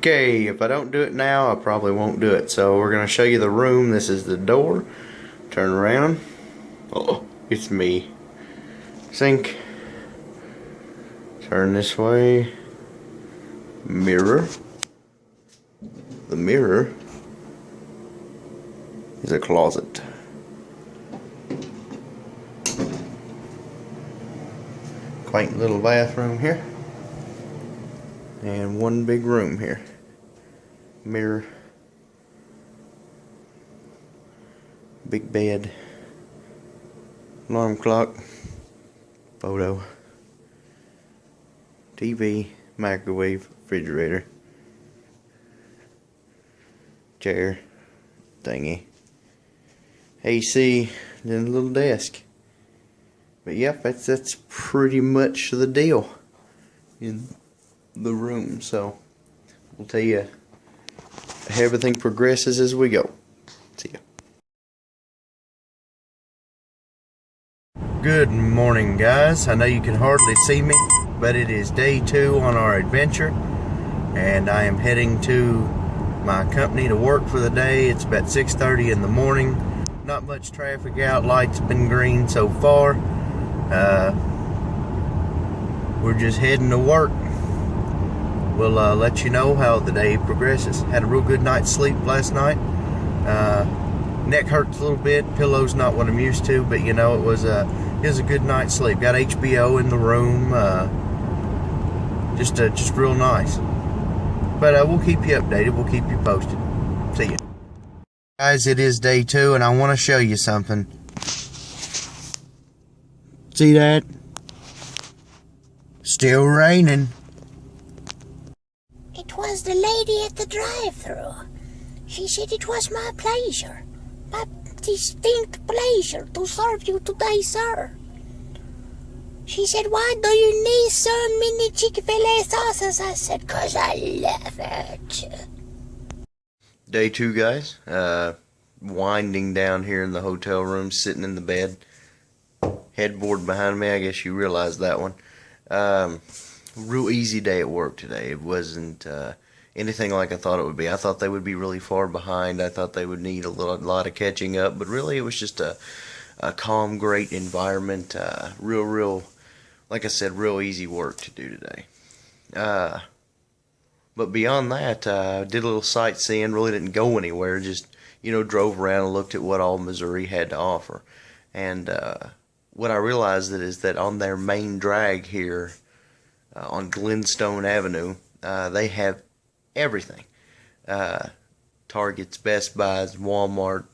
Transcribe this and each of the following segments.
Okay, if I don't do it now, I probably won't do it. So we're going to show you the room. This is the door. Turn around. Oh, it's me. Sink. Turn this way. Mirror. The mirror is a closet. Quaint little bathroom here. And one big room here. Mirror. Big bed. Alarm clock. Photo. TV. Microwave. Refrigerator. Chair. Thingy. AC. Then a little desk. But yep, that's pretty much the deal in the room. So we'll tell you how everything progresses as we go. See ya. Good morning, guys. I know you can hardly see me, but it is day 2 on our adventure, and I am heading to my company to work for the day. It's about 6:30 in the morning. Not much traffic out. Lights been green so far. We're just heading to work. We'll let you know how the day progresses. Had a real good night's sleep last night. Neck hurts a little bit. Pillow's not what I'm used to, but you know, it was a good night's sleep. Got HBO in the room. Just real nice. But we'll keep you updated. We'll keep you posted. See ya. Guys, it is day 2, and I want to show you something. See that? Still raining. It was the lady at the drive-thru. She said it was my pleasure, my distinct pleasure to serve you today, sir. She said, "Why do you need so many Chick-fil-A sauces?" I said, "'Cause I love it." Day 2, guys. Winding down here in the hotel room, sitting in the bed. Headboard behind me, I guess you realized that one. Real easy day at work today. It wasn't anything like I thought it would be. I thought they would be really far behind. I thought they would need a lot of catching up, but really it was just a calm, great environment. Real, like I said, real easy work to do today. But beyond that, did a little sightseeing. Really didn't go anywhere. Just, you know, drove around and looked at what all Missouri had to offer. And what I realized is that on their main drag here on Glenstone Avenue, they have everything. Targets, Best Buys, Walmart,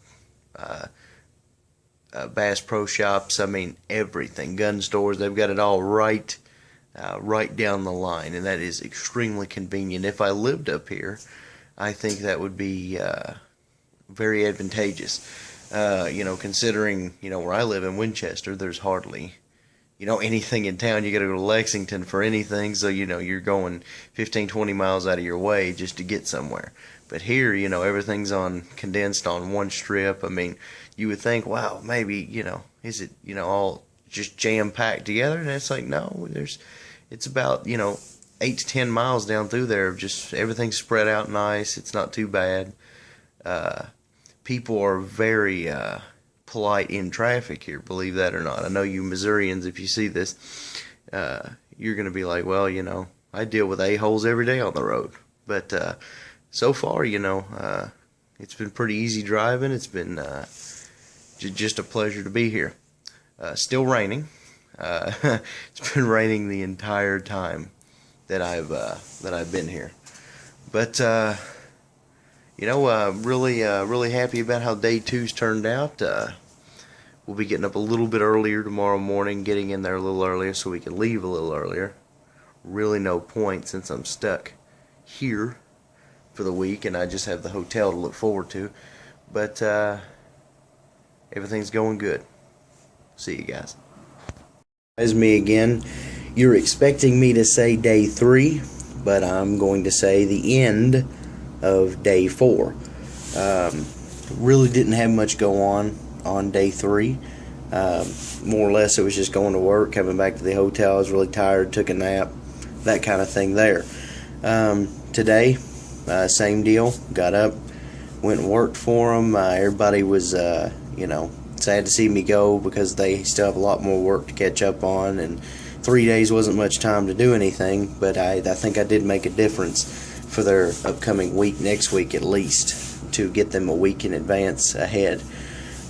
Bass Pro Shops, I mean everything. Gun stores, they've got it all right down the line, and that is extremely convenient. If I lived up here, I think that would be very advantageous. You know, considering, you know, where I live in Winchester, there's hardly, you know, anything in town. You got to go to Lexington for anything, so, you know, you're going 15-20 miles out of your way just to get somewhere. But here, you know, everything's condensed on one strip. I mean, you would think, wow, maybe, you know, is it, you know, all just jam-packed together? And it's like, no, it's about, you know, 8 to 10 miles down through there. Just everything's spread out nice. It's not too bad. People are very polite in traffic here, believe that or not. I know you Missourians, if you see this, you're going to be like, well, you know, I deal with a-holes every day on the road. But so far, you know, it's been pretty easy driving. It's been just a pleasure to be here. Still raining. It's been raining the entire time that I've been here. But you know, really happy about how day 2's turned out. We'll be getting up a little bit earlier tomorrow morning, getting in there a little earlier so we can leave a little earlier. Really no point since I'm stuck here for the week and I just have the hotel to look forward to. But everything's going good. See you guys. It's me again. You're expecting me to say day 3, but I'm going to say the end of day 4. Really didn't have much go on day 3. More or less it was just going to work, coming back to the hotel. I was really tired, took a nap, that kind of thing there. Today same deal. Got up, went and worked for them. Everybody was, sad to see me go because they still have a lot more work to catch up on, and 3 days wasn't much time to do anything, but I think I did make a difference for their upcoming week, next week at least, to get them a week in advance ahead.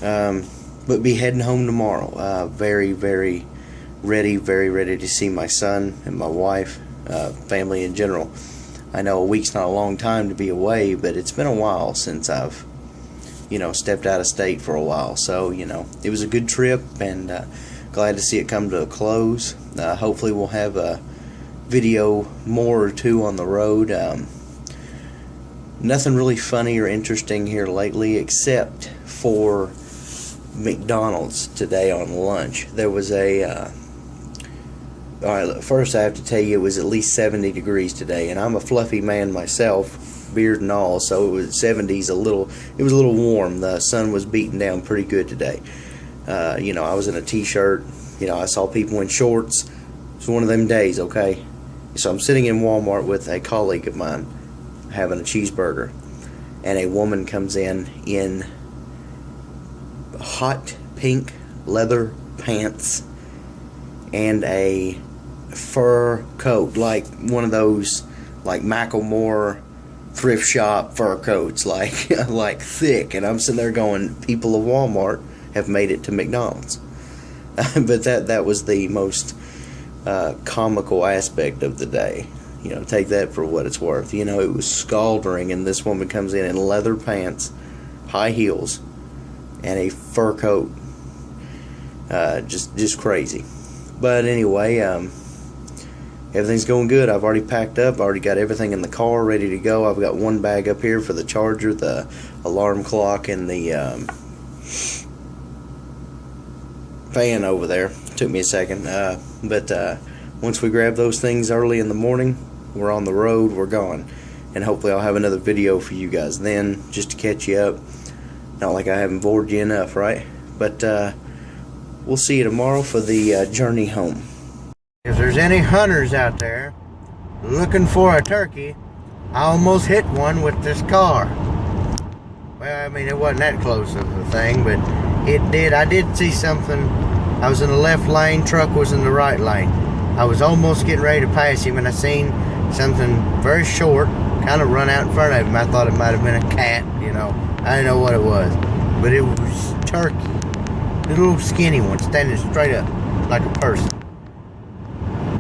But be heading home tomorrow. Very, very ready to see my son and my wife, family in general. I know a week's not a long time to be away, but it's been a while since I've stepped out of state for a while. So, it was a good trip, and glad to see it come to a close. Hopefully we'll have a video more or two on the road. Nothing really funny or interesting here lately, except for McDonald's today on lunch. There was alright, first I have to tell you, it was at least 70 degrees today, and I'm a fluffy man myself, beard and all, so it was 70s, it was a little warm. The sun was beating down pretty good today. I was in a t-shirt, I saw people in shorts. It's one of them days, okay? So I'm sitting in Walmart with a colleague of mine having a cheeseburger, and a woman comes in hot pink leather pants and a fur coat, like one of those like Macklemore thrift shop fur coats, like thick. And I'm sitting there going, people of Walmart have made it to McDonald's. But that was the most comical aspect of the day. Take that for what it's worth. It was scalding, and this woman comes in leather pants, high heels, and a fur coat. Just crazy. But anyway, everything's going good. I've already packed up. I've already got everything in the car ready to go. I've got one bag up here for the charger, the alarm clock, and the fan over there. Took me a second. But once we grab those things early in the morning, we're on the road. We're gone. And hopefully I'll have another video for you guys then, just to catch you up. Not like I haven't bored you enough, right? But we'll see you tomorrow for the journey home. If there's any hunters out there looking for a turkey, I almost hit one with this car. Well, I mean, it wasn't that close of a thing, but it did. I did see something. I was in the left lane, truck was in the right lane. I was almost getting ready to pass him, and I seen something very short kind of run out in front of him. I thought it might have been a cat, I didn't know what it was, but it was turkey. The little skinny one standing straight up like a person.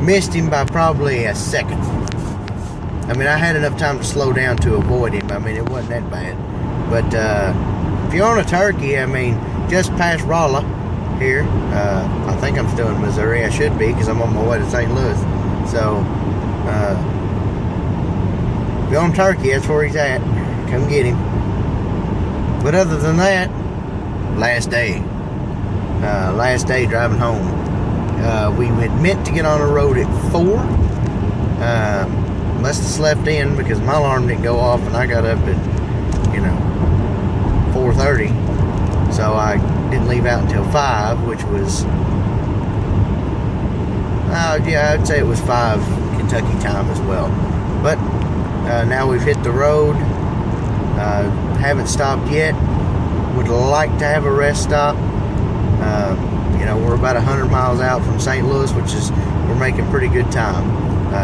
Missed him by probably a second. I mean, I had enough time to slow down to avoid him. I mean, it wasn't that bad. But if you're on a turkey, I mean, just past Rolla here. I think I'm still in Missouri. I should be, because I'm on my way to St. Louis. So, if you're on turkey, that's where he's at. Come get him. But other than that, last day driving home. We had meant to get on the road at 4. Must have slept in because my alarm didn't go off, and I got up at 4:30. So I didn't leave out until 5, which was I'd say it was 5 Kentucky time as well. But now we've hit the road. Haven't stopped yet. Would like to have a rest stop. We're about 100 miles out from St. Louis, we're making pretty good time.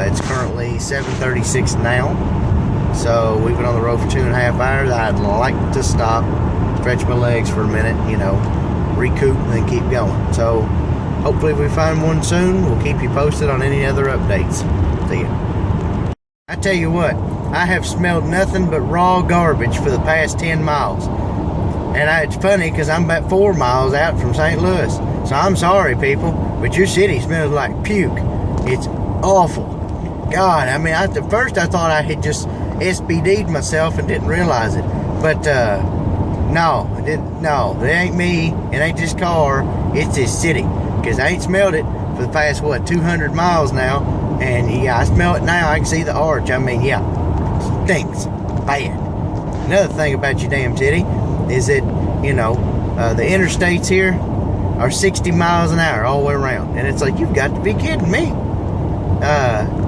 It's currently 7:36 now, so we've been on the road for 2.5 hours. I'd like to stop, stretch my legs for a minute, recoup, and then keep going. So hopefully if we find one soon, we'll keep you posted on any other updates. See ya. I tell you what, I have smelled nothing but raw garbage for the past 10 miles. And it's funny because I'm about 4 miles out from St. Louis. So I'm sorry, people, but your city smells like puke. It's awful. God, I mean, at first I thought I had just SBD'd myself and didn't realize it. But no, it ain't me. It ain't this car. It's this city. Because I ain't smelled it for the past, 200 miles now. And yeah, I smell it now. I can see the arch. I mean, yeah, it stinks bad. Another thing about your damn city is that, the interstates here are 60 miles an hour all the way around. And it's like, you've got to be kidding me.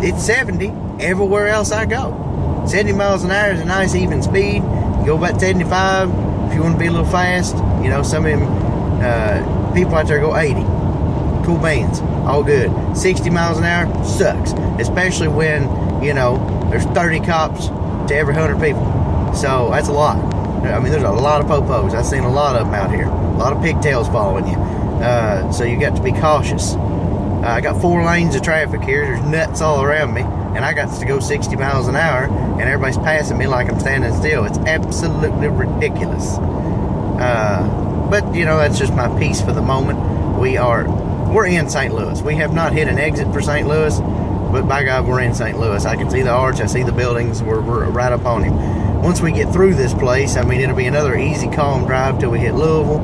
It's 70 everywhere else I go. 70 miles an hour is a nice even speed. You go about 75 if you want to be a little fast. You know, some of them people out there go 80. Cool beans, all good. 60 miles an hour sucks, especially when, you know, there's 30 cops to every 100 people. So that's a lot. I mean, there's a lot of popos. I've seen a lot of them out here. A lot of pigtails following you. So you got to be cautious. I got 4 lanes of traffic here. There's nuts all around me, and I got to go 60 miles an hour, and everybody's passing me like I'm standing still. It's absolutely ridiculous. But you know, that's just my piece for the moment. We're in St. Louis. We have not hit an exit for St. Louis, but by God, we're in St. Louis. I can see the arch. I see the buildings. We're right up on him. Once we get through this place, I mean, it'll be another easy, calm drive till we hit Louisville.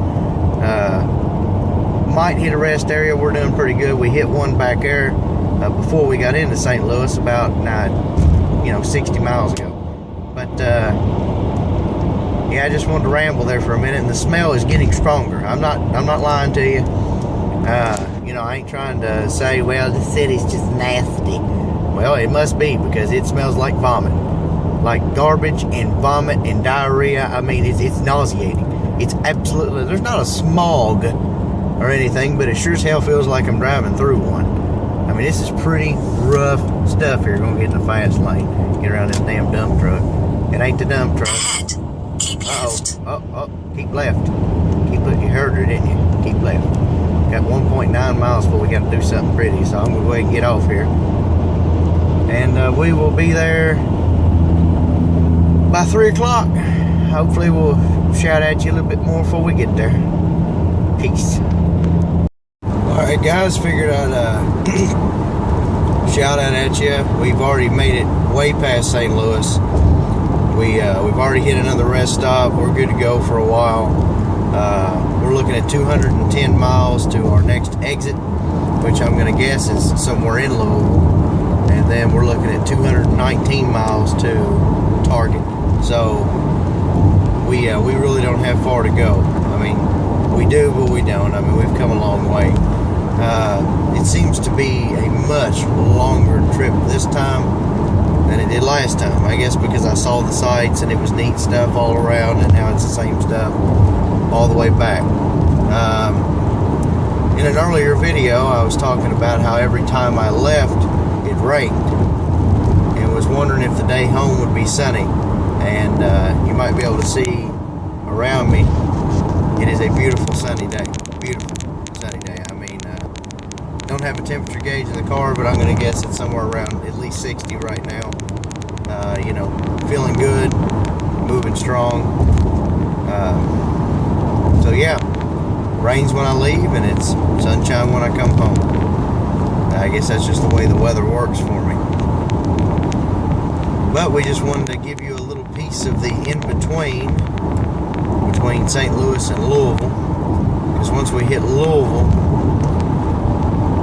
Might hit a rest area. We're doing pretty good. We hit one back there before we got into St. Louis about 60 miles ago. But yeah, I just wanted to ramble there for a minute, and the smell is getting stronger. I'm not lying to you. You know, I ain't trying to say, well, the city's just nasty. Well, it must be, because it smells like vomit. Like garbage and vomit and diarrhea. I mean, it's nauseating. It's absolutely, there's not a smog or anything, but it sure as hell feels like I'm driving through one. I mean, this is pretty rough stuff here. Gonna get in the fast lane. Get around this damn dump truck. It ain't the dump truck. Ahead. Keep left. Keep left. You heard her, didn't you? Keep left. Got 1.9 miles before we got to do something pretty, so I'm gonna go ahead and get off here. And we will be there by 3 o'clock. Hopefully we'll shout at you a little bit more before we get there. Peace. Alright guys, figured I'd shout out at you. We've already made it way past St. Louis. We've already hit another rest stop. We're good to go for a while. We're looking at 210 miles to our next exit, which I'm going to guess is somewhere in Louisville. And then we're looking at 219 miles to Target. So we really don't have far to go. I mean, we do, but we don't. I mean, we've come a long way. It seems to be a much longer trip this time than it did last time. I guess because I saw the sights and it was neat stuff all around, and now it's the same stuff all the way back. In an earlier video, I was talking about how every time I left, it rained, and was wondering if the day home would be sunny. And you might be able to see around me, it is a beautiful sunny day. Beautiful sunny day. I mean, don't have a temperature gauge in the car, but I'm going to guess it's somewhere around at least 60 right now. You know, feeling good, moving strong. So yeah, rains when I leave and it's sunshine when I come home. I guess that's just the way the weather works for me. But we just wanted to give you a little piece of the in-between between St. Louis and Louisville. Because once we hit Louisville,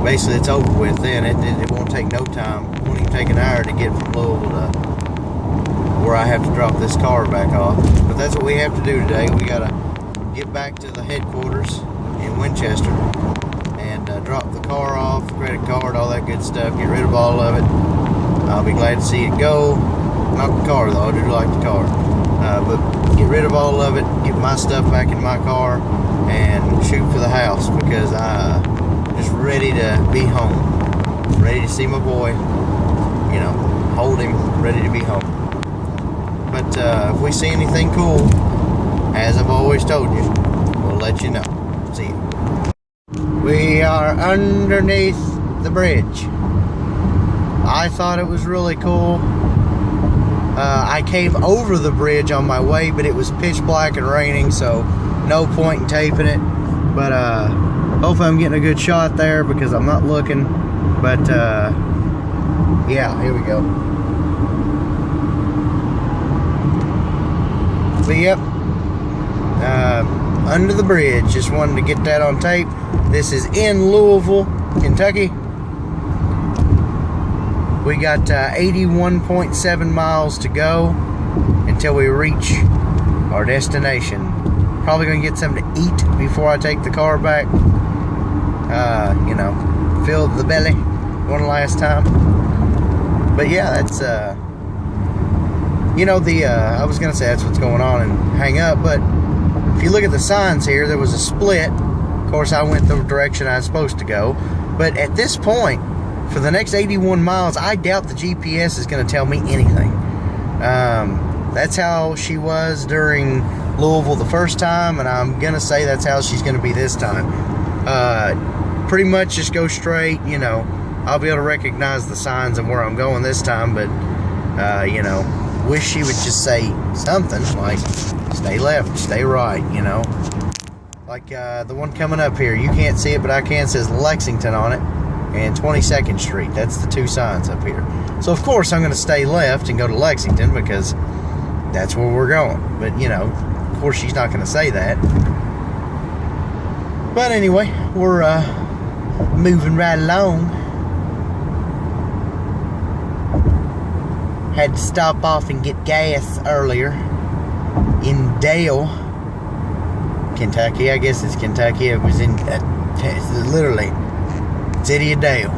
basically it's over with then. It won't take no time. It won't even take an hour to get from Louisville to where I have to drop this car back off. But that's what we have to do today. We got to get back to the headquarters in Winchester and drop the car off, credit card, all that good stuff, get rid of all of it. I'll be glad to see it go. Not the car though, I do like the car. But get rid of all of it, get my stuff back in my car, and shoot for the house, because I'm just ready to be home. Ready to see my boy, you know, hold him, ready to be home. But if we see anything cool, as I've always told you, we'll let you know. See you. We are underneath the bridge. I thought it was really cool. I came over the bridge on my way, but it was pitch black and raining, so no point in taping it. But hopefully I'm getting a good shot there, because I'm not looking. But yeah, here we go. But yep, under the bridge. Just wanted to get that on tape. This is in Louisville, Kentucky. We got 81.7 miles to go until we reach our destination. Probably gonna get something to eat before I take the car back. You know, fill the belly one last time. But yeah, that's You know, I was going to say that's what's going on and hang up, but if you look at the signs here, there was a split. Of course, I went the direction I was supposed to go. But at this point, for the next 81 miles, I doubt the GPS is going to tell me anything. That's how she was during Louisville the first time, and I'm going to say that's how she's going to be this time. Pretty much just go straight, you know. I'll be able to recognize the signs and where I'm going this time, but, you know, wish she would just say something like, stay left, stay right, you know. Like the one coming up here, you can't see it, but I can. It says Lexington on it and 22nd Street. That's the two signs up here. So, of course, I'm going to stay left and go to Lexington because that's where we're going. But, you know, of course, she's not going to say that. But anyway, we're moving right along. Had to stop off and get gas earlier in Dale, Kentucky. I guess it's Kentucky. It was in literally city of Dale.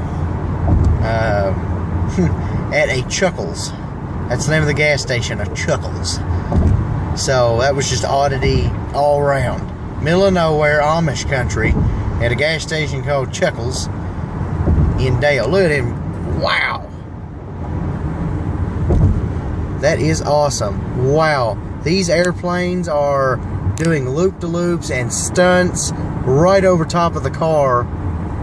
At a Chuckles. That's the name of the gas station, a Chuckles. So that was just oddity all around. Middle of nowhere, Amish country, at a gas station called Chuckles in Dale. Look at him. Wow. That is awesome. Wow. These airplanes are doing loop-de-loops and stunts right over top of the car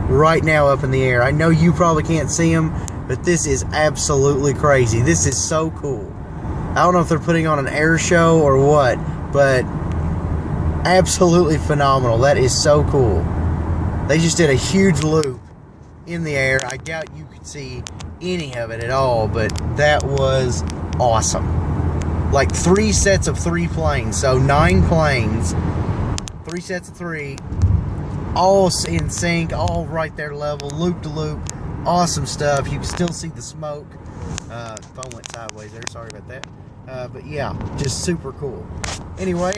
right now up in the air. I know you probably can't see them, but this is absolutely crazy. This is so cool. I don't know if they're putting on an air show or what, but absolutely phenomenal. That is so cool. They just did a huge loop in the air. I doubt you could see any of it at all, but that was awesome. Like 3 sets of 3 planes, so 9 planes, 3 sets of 3, all in sync, all right there level, loop to loop, awesome stuff. You can still see the smoke. Phone went sideways there, sorry about that. But yeah, just super cool. Anyway,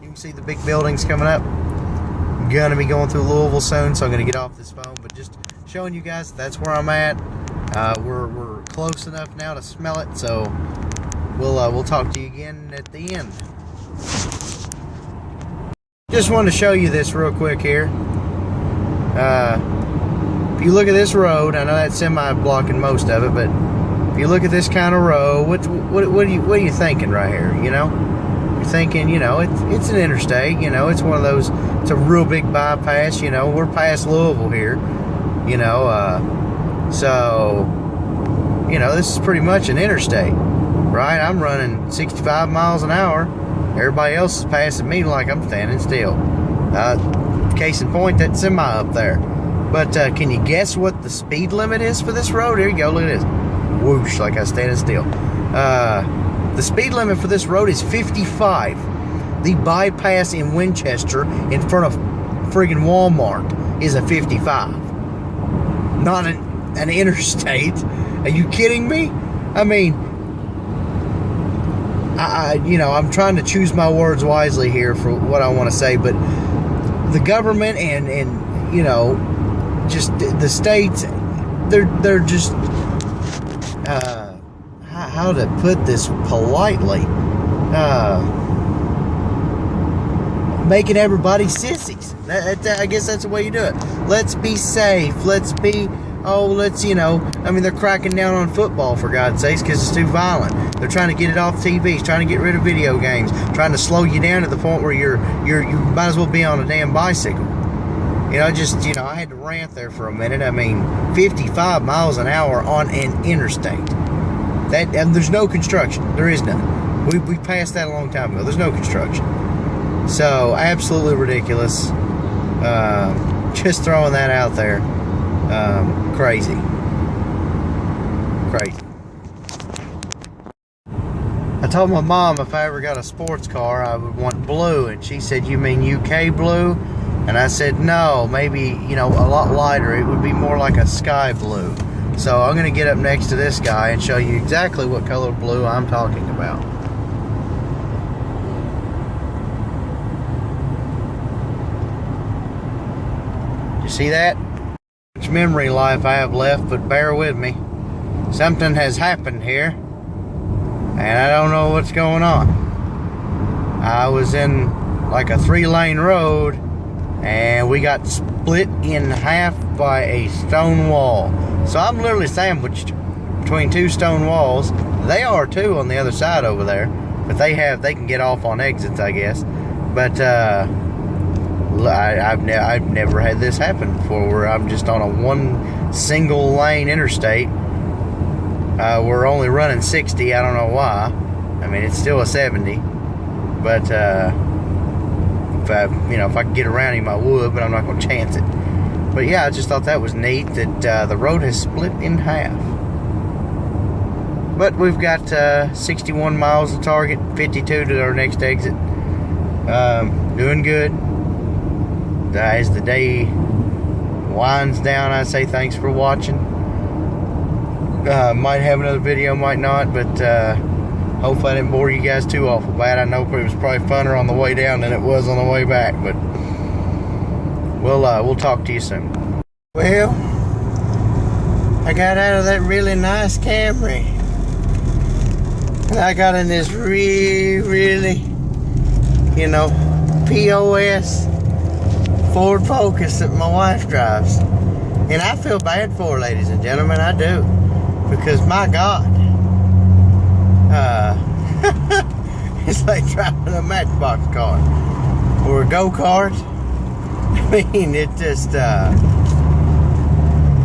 you can see the big buildings coming up. I'm gonna be going through Louisville soon, so I'm gonna get off this phone, but just showing you guys that's where I'm at. We're close enough now to smell it, so we'll talk to you again at the end. Just wanted to show you this real quick here. If you look at this road, I know that's semi-blocking most of it, but if you look at this kind of road, what are you thinking right here? You know, you're thinking, you know, it's an interstate. You know, it's one of those. It's a real big bypass. You know, we're past Louisville here. You know, so you know this is pretty much an interstate, right? I'm running 65 miles an hour. Everybody else is passing me like I'm standing still. Case in point, that semi up there. But can you guess what the speed limit is for this road? Here you go, look at this. Whoosh, like I was standing still. The speed limit for this road is 55. The bypass in Winchester in front of friggin' Walmart is a 55. Not an interstate. Are you kidding me? I mean, you know, I'm trying to choose my words wisely here for what I want to say, but the government and you know, just the states, they're just how to put this politely, making everybody sissies. I guess that's the way you do it. Let's be safe. Let's be. Let's, you know, I mean, they're cracking down on football, for God's sakes, because it's too violent. They're trying to get it off TVs, trying to get rid of video games, trying to slow you down to the point where you might as well be on a damn bicycle. You know, just, you know, I had to rant there for a minute. I mean, 55 miles an hour on an interstate. And there's no construction. There is none. We passed that a long time ago. There's no construction. So, absolutely ridiculous. Just throwing that out there. Crazy. I told my mom if I ever got a sports car, I would want blue, and she said, "You mean UK blue?" And I said, "No, maybe, you know, a lot lighter. It would be more like a sky blue." So I'm going to get up next to this guy and show you exactly what color blue I'm talking about. You see that? Much memory life I have left, but bear with me. Something has happened here. and I don't know what's going on. I was in like a 3-lane road, and we got split in half by a stone wall. So I'm literally sandwiched between 2 stone walls. They are too on the other side over there, but they can get off on exits, I guess. But I've never had this happen before, where I'm just on a 1 single lane interstate. We're only running 60. I don't know why. I mean, it's still a 70, but if I could get around him, I would, but I'm not going to chance it. But yeah, I just thought that was neat that the road has split in half. But we've got 61 miles to target, 52 to our next exit. Doing good. As the day winds down, I say thanks for watching. Might have another video, might not, but hopefully I didn't bore you guys too awful bad. I know it was probably funner on the way down than it was on the way back, but we'll talk to you soon. Well, I got out of that really nice Camry, and I got in this really, POS Ford Focus that my wife drives. And I feel bad for her, ladies and gentlemen, I do. Because my God, it's like driving a Matchbox car or a go-kart. I mean, it just,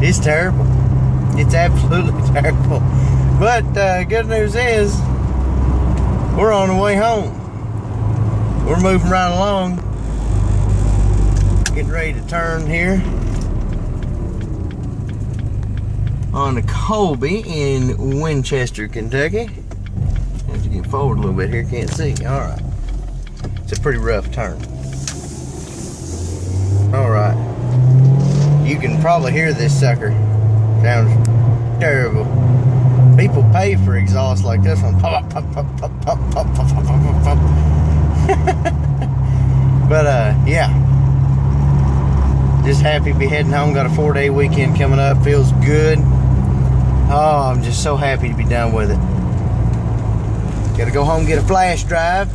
it's terrible. It's absolutely terrible. But good news is, we're on the way home. We're moving right along. Getting ready to turn here on to Colby in Winchester, Kentucky. Have to get forward a little bit here, can't see. Alright. It's a pretty rough turn. Alright. You can probably hear this sucker. Sounds terrible. People pay for exhaust like this one. Pop, pop, pop, pop, pop, pop, pop, pop, pop, pop. But yeah. Just happy to be heading home. Got a 4-day weekend coming up. Feels good. Oh, I'm just so happy to be done with it. Gotta go home, get a flash drive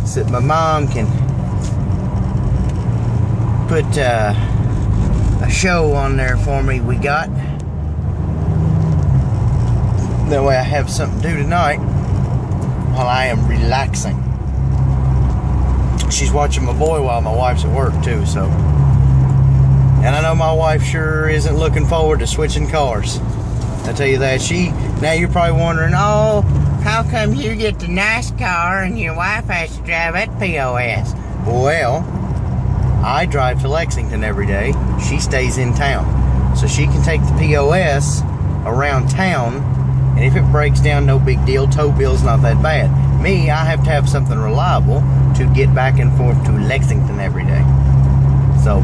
so that my mom can put a show on there for me we got. That way I have something to do tonight while I am relaxing. She's watching my boy while my wife's at work too, so. And I know my wife sure isn't looking forward to switching cars. I tell you that. Now you're probably wondering, oh, how come you get the nice car and your wife has to drive that POS? Well, I drive to Lexington every day. She stays in town. So she can take the POS around town, and if it breaks down, no big deal. Tow bill's not that bad. Me, I have to have something reliable to get back and forth to Lexington every day. So,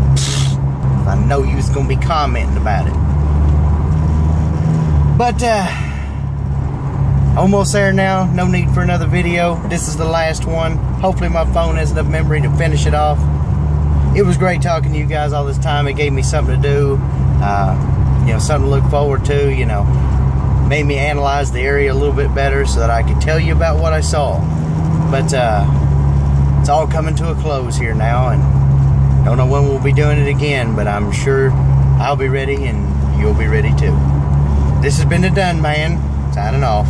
I know you was going to be commenting about it. But, almost there now. No need for another video. This is the last one. Hopefully my phone has enough memory to finish it off. It was great talking to you guys all this time. It gave me something to do. Something to look forward to, Made me analyze the area a little bit better so that I could tell you about what I saw. But, it's all coming to a close here now, and don't know when we'll be doing it again, but I'm sure I'll be ready and you'll be ready too. This has been the Done Man, signing off.